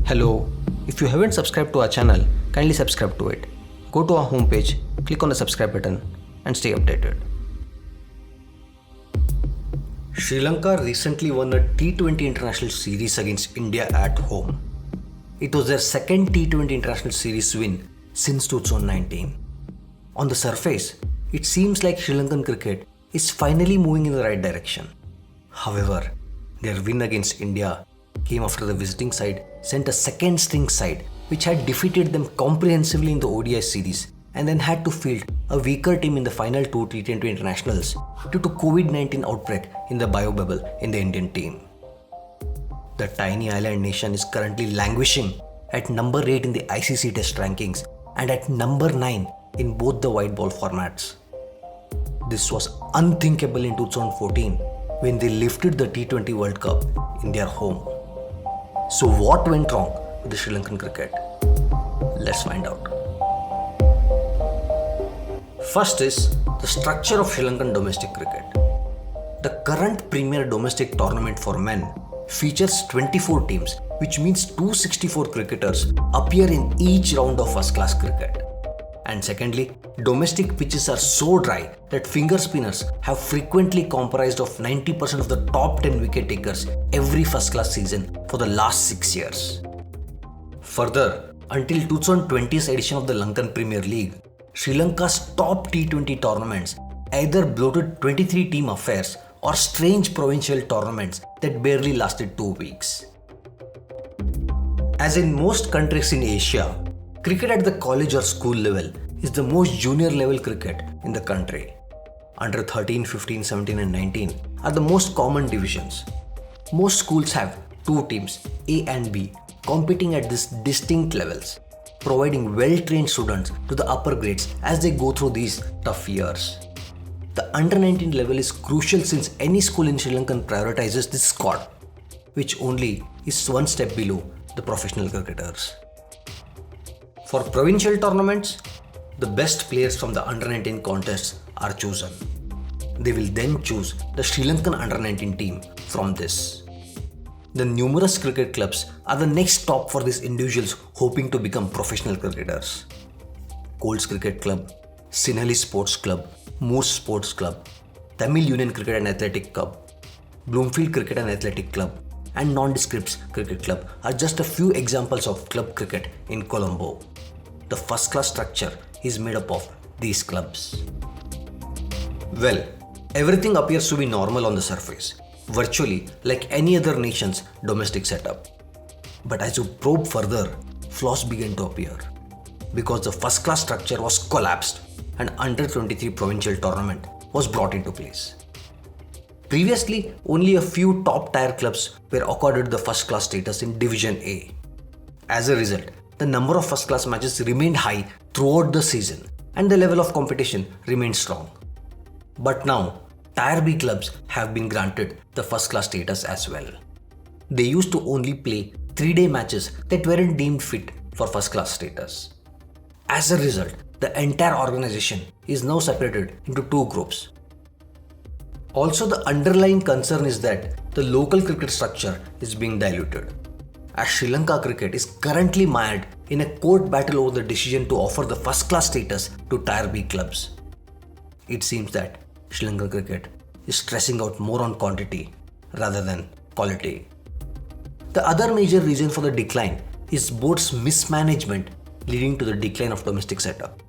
Hello, if you haven't subscribed to our channel, kindly subscribe to it. Go to our homepage, click on the subscribe button and stay updated. Sri Lanka recently won a T20 international series against India at home. It was their second T20 international series win since 2019. On the surface, it seems like Sri Lankan cricket is finally moving in the right direction. However, their win against India came after the visiting side sent a second string side which had defeated them comprehensively in the ODI series and then had to field a weaker team in the final two T20 internationals due to COVID-19 outbreak in the bio-bubble in the Indian team. The tiny island nation is currently languishing at number 8 in the ICC Test rankings and at number 9 in both the white ball formats. This was unthinkable in 2014 when they lifted the T20 World Cup in their home. So what went wrong with the Sri Lankan cricket? Let's find out. First is the structure of Sri Lankan domestic cricket. The current premier domestic tournament for men features 24 teams, which means 264 cricketers appear in each round of first class cricket. And secondly, domestic pitches are so dry that finger spinners have frequently comprised of 90% of the top 10 wicket takers every first class season for the last 6 years. Further, until 2020's edition of the Lankan Premier League, Sri Lanka's top T20 tournaments either bloated 23 team affairs or strange provincial tournaments that barely lasted 2 weeks. As in most countries in Asia, cricket at the college or school level is the most junior level cricket in the country. Under 13, 15, 17 and 19 are the most common divisions. Most schools have 2 teams, A and B, competing at these distinct levels, providing well-trained students to the upper grades as they go through these tough years. The under 19 level is crucial since any school in Sri Lanka prioritizes this squad, which only is one step below the professional cricketers. For provincial tournaments, the best players from the under 19 contests are chosen. They will then choose the Sri Lankan under 19 team from this. The numerous cricket clubs are the next stop for these individuals hoping to become professional cricketers. Colts Cricket Club, Sinhalese Sports Club, Moose Sports Club, Tamil Union Cricket and Athletic Club, Bloomfield Cricket and Athletic Club, and Nondescripts Cricket Club are just a few examples of club cricket in Colombo. The first class structure is made up of these clubs. Well, everything appears to be normal on the surface, virtually like any other nation's domestic setup. But as you probe further, flaws began to appear because the first class structure was collapsed and under 23 provincial tournament was brought into place. Previously, only a few top tier clubs were accorded the first class status in Division A. As a result, the number of first class matches remained high throughout the season and the level of competition remained strong. But now, Tier B clubs have been granted the first class status as well. They used to only play 3-day matches that weren't deemed fit for first class status. As a result, the entire organization is now separated into 2 groups. Also, the underlying concern is that the local cricket structure is being diluted, as Sri Lanka cricket is currently mired in a court battle over the decision to offer the first class status to Tier B clubs. It seems that Sri Lanka cricket is stressing out more on quantity rather than quality. The other major reason for the decline is board's mismanagement leading to the decline of domestic setup.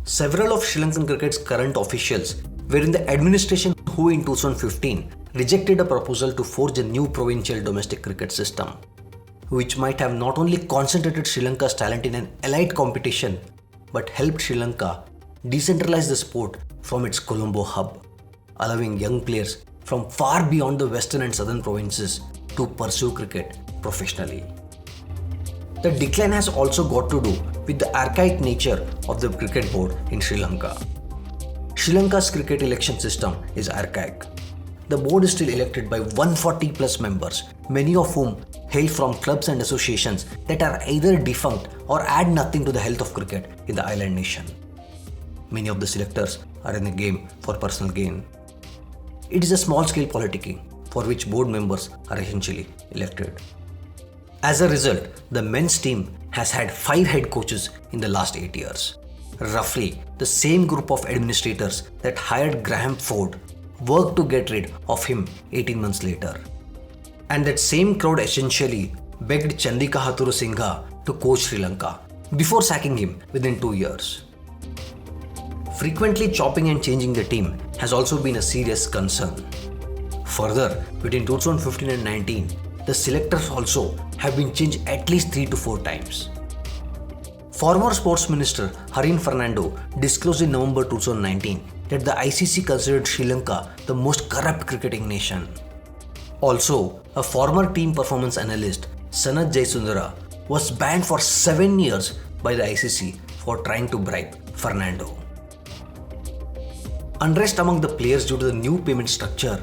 Several of Sri Lankan cricket's current officials were in the administration who in 2015 rejected a proposal to forge a new provincial domestic cricket system, which might have not only concentrated Sri Lanka's talent in an elite competition, but helped Sri Lanka decentralize the sport from its Colombo hub, allowing young players from far beyond the western and southern provinces to pursue cricket professionally. The decline has also got to do with the archaic nature of the cricket board in Sri Lanka. Sri Lanka's cricket election system is archaic. The board is still elected by 140 plus members, many of whom hail from clubs and associations that are either defunct or add nothing to the health of cricket in the island nation. Many of the selectors are in the game for personal gain. It is a small-scale politicking for which board members are essentially elected. As a result, the men's team has had 5 head coaches in the last 8 years. Roughly, the same group of administrators that hired Graham Ford worked to get rid of him 18 months later. And that same crowd essentially begged Chandika Hathurusingha to coach Sri Lanka before sacking him within 2 years. Frequently chopping and changing the team has also been a serious concern. Further, between 2015 and 19, the selectors also have been changed at least 3 to 4 times. Former Sports Minister Harin Fernando disclosed in November 2019 that the ICC considered Sri Lanka the most corrupt cricketing nation. Also, a former team performance analyst, Sanat Jayasundara, was banned for 7 years by the ICC for trying to bribe Fernando. Unrest among the players due to the new payment structure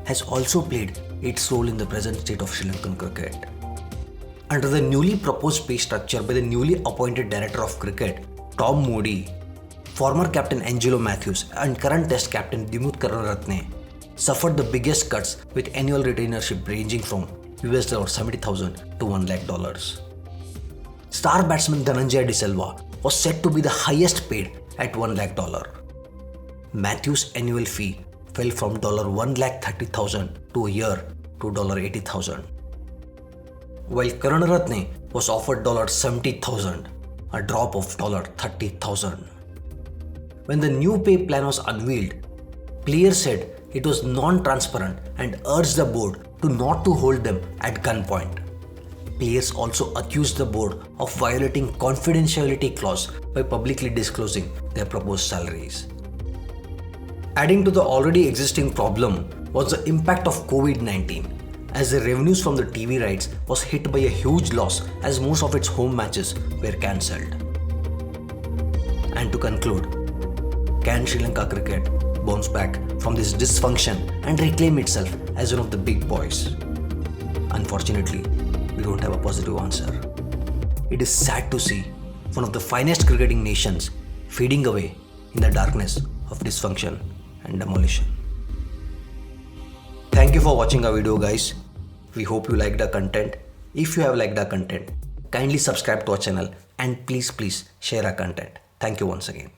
has also played its role in the present state of Sri Lankan cricket. Under the newly proposed pay structure by the newly appointed Director of Cricket, Tom Moody, former captain Angelo Matthews and current test captain Dimuth Karunaratne suffered the biggest cuts with annual retainership ranging from $70,000 to $1 lakh. Star batsman Dhananjaya De Silva was said to be the highest paid at $1 lakh. Matthews' annual fee fell from $1,30,000 to a year to $80,000. While Karunaratne was offered $70,000, a drop of $30,000. When the new pay plan was unveiled, players said it was non-transparent and urged the board not to hold them at gunpoint. Players also accused the board of violating confidentiality clause by publicly disclosing their proposed salaries. Adding to the already existing problem was the impact of COVID-19, as the revenues from the TV rights was hit by a huge loss as most of its home matches were cancelled. And to conclude, can Sri Lanka cricket bounce back from this dysfunction and reclaim itself as one of the big boys? Unfortunately, we don't have a positive answer. It is sad to see one of the finest cricketing nations fading away in the darkness of dysfunction and demolition. Thank you for watching our video, guys. We hope you liked our content. If you have liked our content, kindly subscribe to our channel and please share our content. Thank you once again.